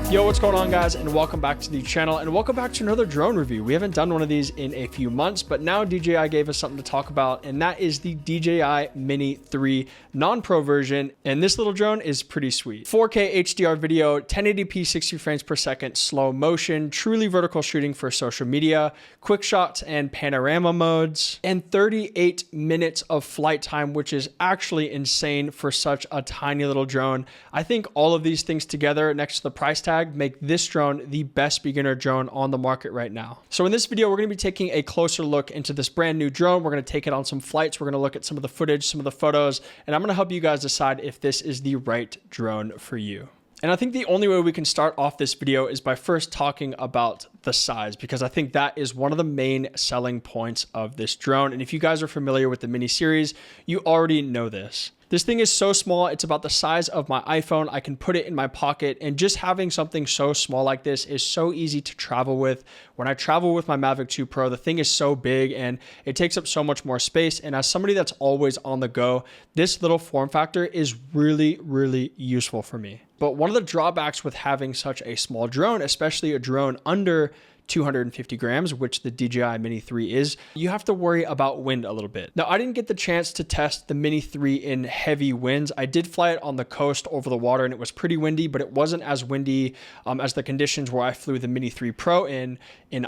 Yo, what's going on, guys, and welcome back to the channel, and welcome back to another drone review. We haven't done one of these in a few months, but now DJI gave us something to talk about, and that is the DJI Mini 3 non-pro version, and this little drone is pretty sweet. 4K HDR video, 1080p 60 frames per second, slow motion, truly vertical shooting for social media, quick shots and panorama modes, and 38 minutes of flight time, which is actually insane for such a tiny little drone. I think all of these things together next to the price tag make this drone the best beginner drone on the market right now. So in this video, we're going to be taking a closer look into this brand new drone. We're going to take it on some flights. We're going to look at some of the footage, some of the photos, and I'm going to help you guys decide if this is the right drone for you. And I think the only way we can start off this video is by first talking about the size, because I think that is one of the main selling points of this drone. And if you guys are familiar with the Mini series, you already know this. This thing is so small, it's about the size of my iPhone. I can put it in my pocket, and just having something so small like this is so easy to travel with. When I travel with my Mavic 2 Pro, the thing is so big and it takes up so much more space. And as somebody that's always on the go, this little form factor is really, really useful for me. But one of the drawbacks with having such a small drone, especially a drone under 250 grams, which the DJI Mini 3 is, you have to worry about wind a little bit. Now, I didn't get the chance to test the Mini 3 in heavy winds. I did fly it on the coast over the water, and it was pretty windy, but it wasn't as windy as the conditions where I flew the Mini 3 Pro in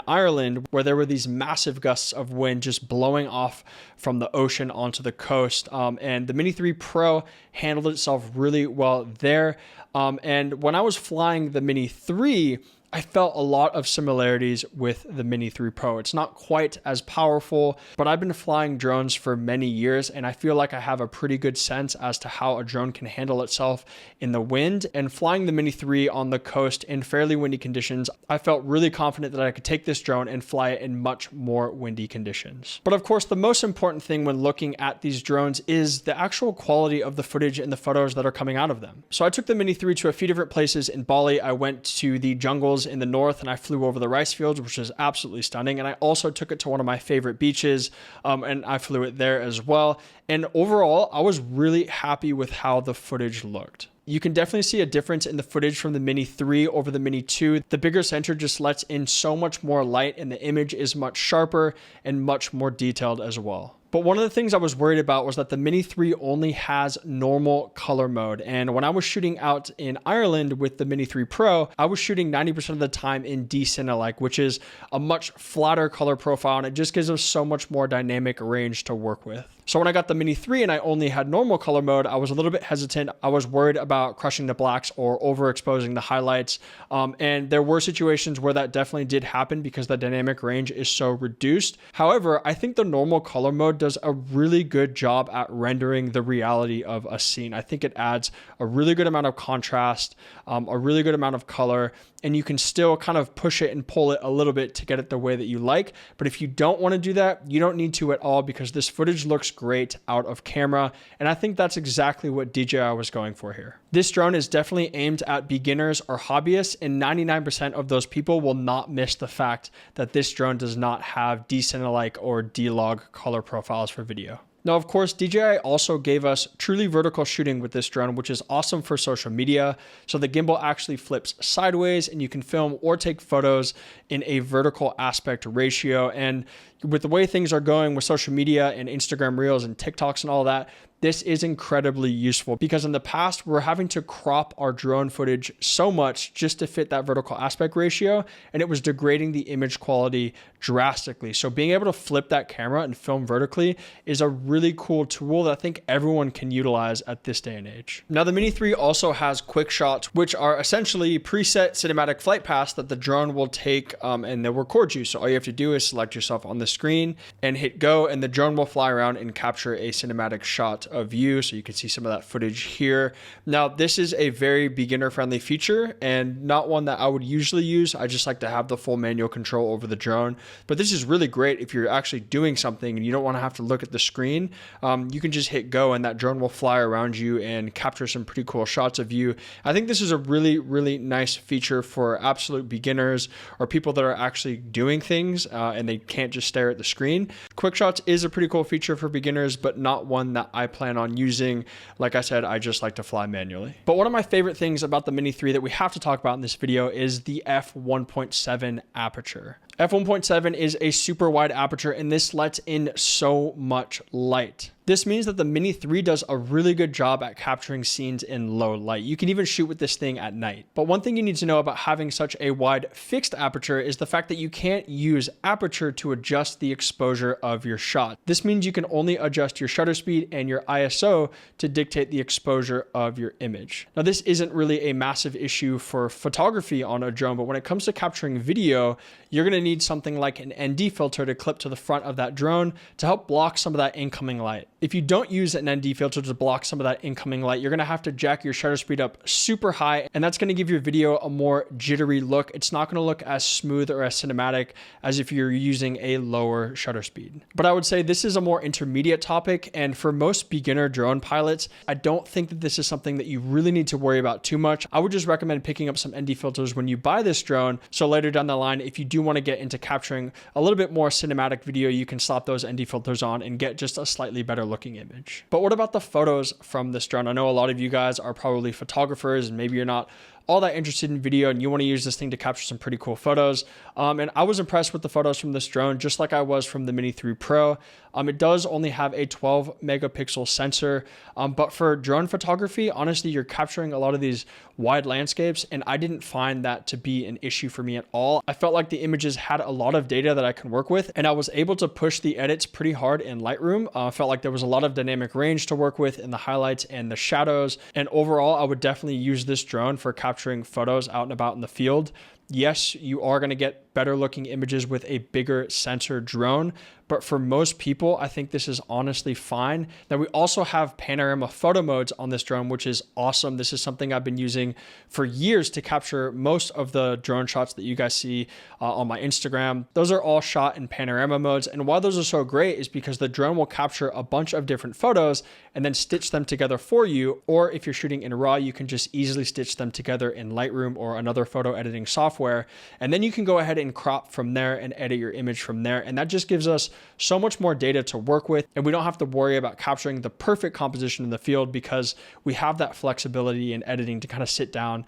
Ireland, where there were these massive gusts of wind just blowing off from the ocean onto the coast. And the Mini 3 Pro handled itself really well there. And when I was flying the Mini 3, I felt a lot of similarities with the Mini 3 Pro. It's not quite as powerful, but I've been flying drones for many years, and I feel like I have a pretty good sense as to how a drone can handle itself in the wind. And flying the Mini 3 on the coast in fairly windy conditions, I felt really confident that I could take this drone and fly it in much more windy conditions. But of course, the most important thing when looking at these drones is the actual quality of the footage and the photos that are coming out of them. So I took the Mini 3 to a few different places in Bali. I went to the jungles in the north, and I flew over the rice fields, which is absolutely stunning. And I also took it to one of my favorite beaches, and I flew it there as well. And overall, I was really happy with how the footage looked. You can definitely see a difference in the footage from the Mini 3 over the Mini 2. The bigger sensor just lets in so much more light, and the image is much sharper and much more detailed as well. But one of the things I was worried about was that the Mini 3 only has normal color mode. And when I was shooting out in Ireland with the Mini 3 Pro, I was shooting 90% of the time in D-Cine-like, which is a much flatter color profile, and it just gives us so much more dynamic range to work with. So when I got the Mini 3 and I only had normal color mode, I was a little bit hesitant. I was worried about crushing the blacks or overexposing the highlights. And there were situations where that definitely did happen because the dynamic range is so reduced. However, I think the normal color mode does a really good job at rendering the reality of a scene. I think it adds a really good amount of contrast, a really good amount of color, and you can still kind of push it and pull it a little bit to get it the way that you like. But if you don't want to do that, you don't need to at all, because this footage looks great out of camera. And I think that's exactly what DJI was going for here. This drone is definitely aimed at beginners or hobbyists, and 99% of those people will not miss the fact that this drone does not have D-Cine-like or D-Log color profiles for video. Now, of course, DJI also gave us truly vertical shooting with this drone, which is awesome for social media. So the gimbal actually flips sideways, and you can film or take photos in a vertical aspect ratio. And with the way things are going with social media and Instagram Reels and TikToks and all that, this is incredibly useful, because in the past, we're having to crop our drone footage so much just to fit that vertical aspect ratio, and it was degrading the image quality drastically. So being able to flip that camera and film vertically is a really cool tool that I think everyone can utilize at this day and age. Now, the Mini 3 also has quick shots, which are essentially preset cinematic flight paths that the drone will take and they'll record you. So all you have to do is select yourself on the screen and hit go, and the drone will fly around and capture a cinematic shot of you. So you can see some of that footage here. Now, this is a very beginner friendly feature and not one that I would usually use. I just like to have the full manual control over the drone. But this is really great if you're actually doing something and you don't want to have to look at the screen. You can just hit go, and that drone will fly around you and capture some pretty cool shots of you. I think this is a really, really nice feature for absolute beginners or people that are actually doing things and they can't just stay stare at the screen. Quick shots is a pretty cool feature for beginners, but not one that I plan on using. Like I said, I just like to fly manually. But one of my favorite things about the Mini 3 that we have to talk about in this video is the f1.7 aperture. F1.7 is a super wide aperture, and this lets in so much light. This means that the Mini 3 does a really good job at capturing scenes in low light. You can even shoot with this thing at night. But one thing you need to know about having such a wide fixed aperture is the fact that you can't use aperture to adjust the exposure of your shot. This means you can only adjust your shutter speed and your ISO to dictate the exposure of your image. Now, this isn't really a massive issue for photography on a drone, but when it comes to capturing video, you're going to need something like an ND filter to clip to the front of that drone to help block some of that incoming light. If you don't use an ND filter to block some of that incoming light, you're going to have to jack your shutter speed up super high, and that's going to give your video a more jittery look. It's not going to look as smooth or as cinematic as if you're using a lower shutter speed. But I would say this is a more intermediate topic, and for most beginner drone pilots, I don't think that this is something that you really need to worry about too much. I would just recommend picking up some ND filters when you buy this drone, so later down the line, if you do want to get into capturing a little bit more cinematic video, you can slap those ND filters on and get just a slightly better looking image. But what about the photos from this drone? I know a lot of you guys are probably photographers, and maybe you're not all that interested in video and you want to use this thing to capture some pretty cool photos. And I was impressed with the photos from this drone, just like I was from the Mini 3 Pro. It does only have a 12 megapixel sensor, but for drone photography, honestly, you're capturing a lot of these wide landscapes, and I didn't find that to be an issue for me at all. I felt like the images had a lot of data that I can work with, and I was able to push the edits pretty hard in Lightroom. I felt like there was a lot of dynamic range to work with in the highlights and the shadows, and overall, I would definitely use this drone for capturing photos out and about in the field. Yes, you are going to get better looking images with a bigger sensor drone, but for most people, I think this is honestly fine. Now, we also have panorama photo modes on this drone, which is awesome. This is something I've been using for years to capture most of the drone shots that you guys see on my Instagram. Those are all shot in panorama modes. And why those are so great is because the drone will capture a bunch of different photos and then stitch them together for you. Or if you're shooting in RAW, you can just easily stitch them together in Lightroom or another photo editing software. And then you can go ahead and crop from there and edit your image from there. And that just gives us so much more data to work with. And we don't have to worry about capturing the perfect composition in the field because we have that flexibility in editing to kind of sit down,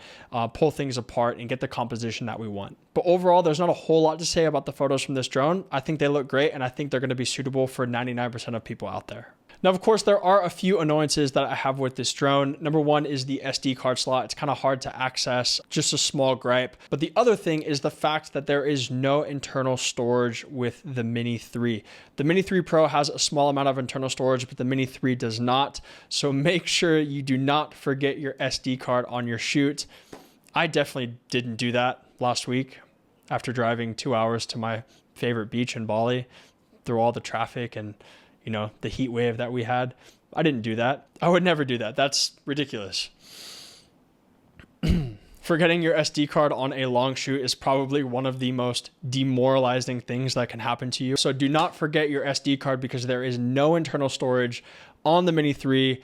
pull things apart and get the composition that we want. But overall, there's not a whole lot to say about the photos from this drone. I think they look great, and I think they're going to be suitable for 99% of people out there. Now, of course, there are a few annoyances that I have with this drone. Number one is the SD card slot. It's kind of hard to access, just a small gripe. But the other thing is the fact that there is no internal storage with the Mini 3. The Mini 3 Pro has a small amount of internal storage, but the Mini 3 does not. So make sure you do not forget your SD card on your shoot. I definitely didn't do that last week after driving 2 hours to my favorite beach in Bali through all the traffic and the heat wave that we had. I didn't do that. I would never do that. That's ridiculous. Forgetting your SD card on a long shoot is probably one of the most demoralizing things that can happen to you. So do not forget your SD card because there is no internal storage on the Mini 3.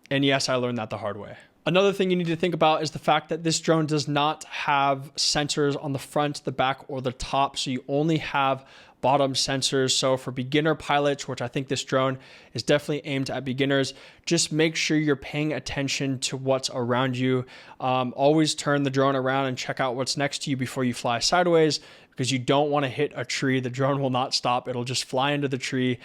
And yes, I learned that the hard way. Another thing you need to think about is the fact that this drone does not have sensors on the front, the back, or the top. So you only have bottom sensors. So for beginner pilots, which I think this drone is definitely aimed at beginners, just make sure you're paying attention to what's around you. Always turn the drone around and check out what's next to you before you fly sideways, because you don't want to hit a tree. The drone will not stop. It'll just fly into the tree.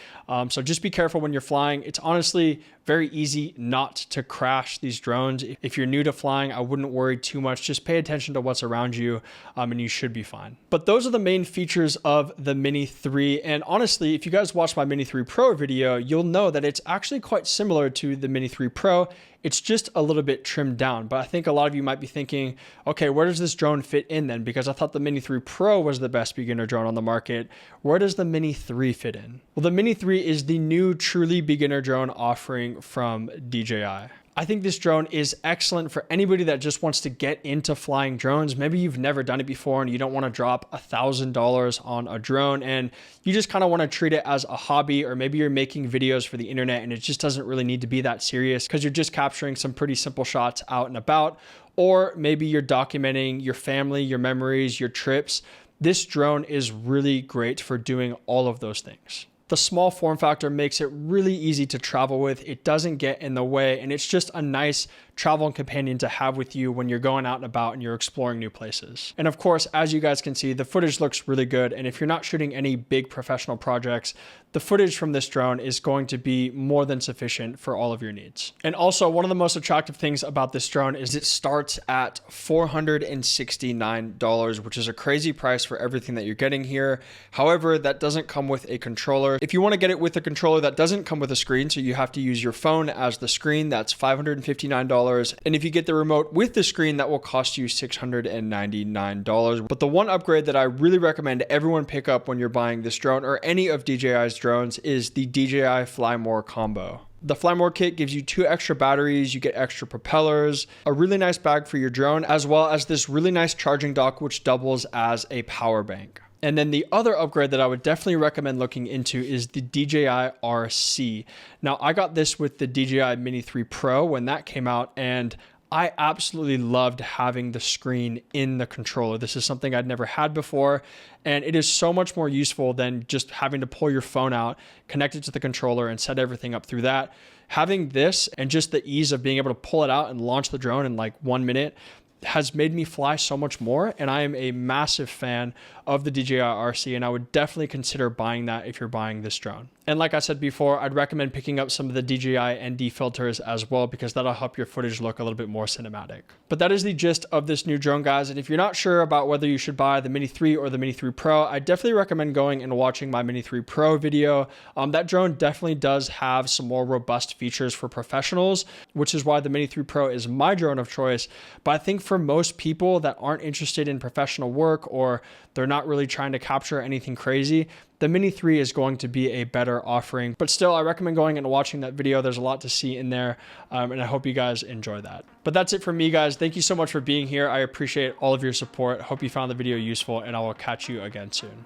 So just be careful when you're flying. It's honestly very easy not to crash these drones. If you're new to flying, I wouldn't worry too much. Just pay attention to what's around you, and you should be fine. But those are the main features of the Mini 3. And honestly, if you guys watched my Mini 3 Pro video, you'll know that it's actually quite similar to the Mini 3 Pro. It's just a little bit trimmed down. But I think a lot of you might be thinking, okay, where does this drone fit in then? Because I thought the Mini 3 Pro was the best beginner drone on the market. Where does the Mini 3 fit in? Well, the Mini 3 is the new truly beginner drone offering from DJI. I think this drone is excellent for anybody that just wants to get into flying drones. Maybe you've never done it before and you don't want to drop $1,000 on a drone and you just kind of want to treat it as a hobby, or maybe you're making videos for the internet and it just doesn't really need to be that serious because you're just capturing some pretty simple shots out and about. Or maybe you're documenting your family, your memories, your trips. this drone is really great for doing all of those things. The small form factor makes it really easy to travel with. It doesn't get in the way, and it's just a nice travel companion to have with you when you're going out and about and you're exploring new places. And of course, as you guys can see, the footage looks really good. And if you're not shooting any big professional projects, the footage from this drone is going to be more than sufficient for all of your needs. And also, one of the most attractive things about this drone is it starts at $469, which is a crazy price for everything that you're getting here. However, that doesn't come with a controller. If you want to get it with a controller, that doesn't come with a screen, so you have to use your phone as the screen. That's $559. And if you get the remote with the screen, that will cost you $699. But the one upgrade that I really recommend everyone pick up when you're buying this drone or any of DJI's drones is the DJI Fly More combo. The Fly More kit gives you 2 extra batteries, you get extra propellers, a really nice bag for your drone, as well as this really nice charging dock, which doubles as a power bank. And then the other upgrade that I would definitely recommend looking into is the DJI RC. Now, I got this with the DJI Mini 3 Pro when that came out, and I absolutely loved having the screen in the controller. This is something I'd never had before, and it is so much more useful than just having to pull your phone out, connect it to the controller, and set everything up through that. Having this and just the ease of being able to pull it out and launch the drone in like 1 minute has made me fly so much more, and I am a massive fan of the DJI RC, and I would definitely consider buying that if you're buying this drone. And like I said before, I'd recommend picking up some of the DJI ND filters as well, because that'll help your footage look a little bit more cinematic. But that is the gist of this new drone, guys. And if you're not sure about whether you should buy the Mini 3 or the Mini 3 Pro, I definitely recommend going and watching my Mini 3 Pro video. That drone definitely does have some more robust features for professionals, which is why the Mini 3 Pro is my drone of choice. But I think for most people that aren't interested in professional work, or they're not really trying to capture anything crazy, the Mini 3 is going to be a better offering. But still, I recommend going and watching that video. There's a lot to see in there, and I hope you guys enjoy that. But that's it from me, guys. Thank you so much for being here. I appreciate all of your support. Hope you found the video useful, and I will catch you again soon.